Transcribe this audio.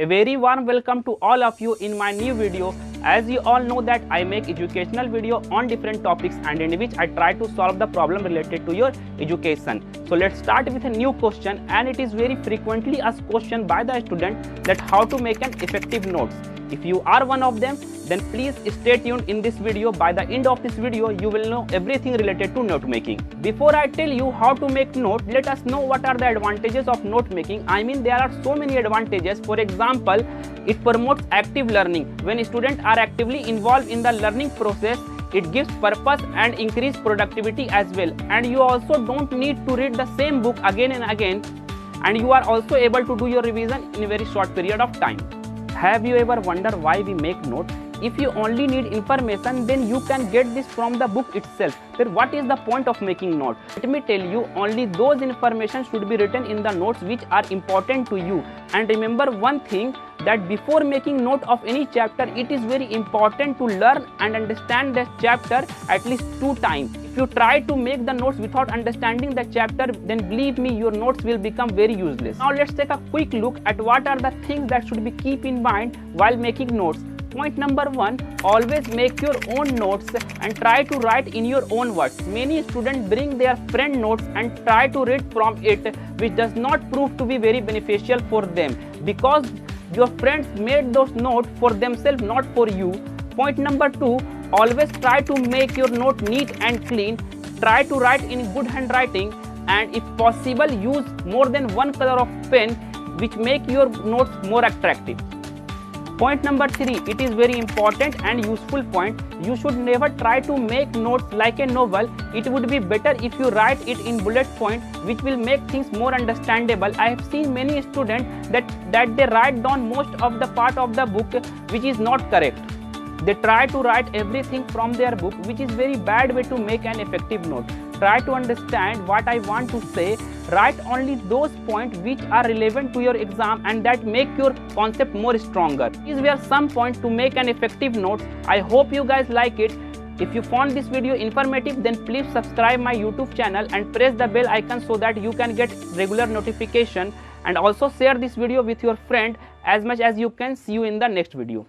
A very warm welcome to all of you in my new video. As you all know that I make educational video on different topics and in which I try to solve the problem related to your education. So let's start with a new question, and it is very frequently asked question by the student that how to make an effective notes. If you are one of them, then please stay tuned in this video. By the end of this video, you will know everything related to note making. Before I tell you how to make note, let us know what are the advantages of note making. I mean, there are so many advantages. For example, it promotes active learning. When students are actively involved in the learning process, it gives purpose and increased productivity as well. And you also don't need to read the same book again and again, and you are also able to do your revision in a very short period of time. Have you ever wondered why we make notes? If you only need information, then you can get this from the book itself. Then what is the point of making notes? Let me tell you, only those information should be written in the notes which are important to you. And remember one thing, that before making note of any chapter, it is very important to learn and understand the chapter at least 2 times. If you try to make the notes without understanding the chapter, then believe me, your notes will become very useless. Now let's take a quick look at what are the things that should be keep in mind while making notes. Point number 1, always make your own notes and try to write in your own words. Many students bring their friend notes and try to read from it, which does not prove to be very beneficial for them, because your friends made those notes for themselves, not for you. Point number 2, always try to make your note neat and clean. Try to write in good handwriting, and if possible, use more than one color of pen, which make your notes more attractive. Point number 3, it is very important and useful point. You should never try to make notes like a novel. It would be better if you write it in bullet point, which will make things more understandable. I have seen many students that they write down most of the part of the book, which is not correct. They try to write everything from their book, which is very bad way to make an effective note. Try to understand what I want to say. Write only those points which are relevant to your exam and that make your concept more stronger. These were some points to make an effective note. I hope you guys like it. If you found this video informative, then please subscribe my YouTube channel and press the bell icon so that you can get regular notification, and also share this video with your friend as much as you can. See you in the next video.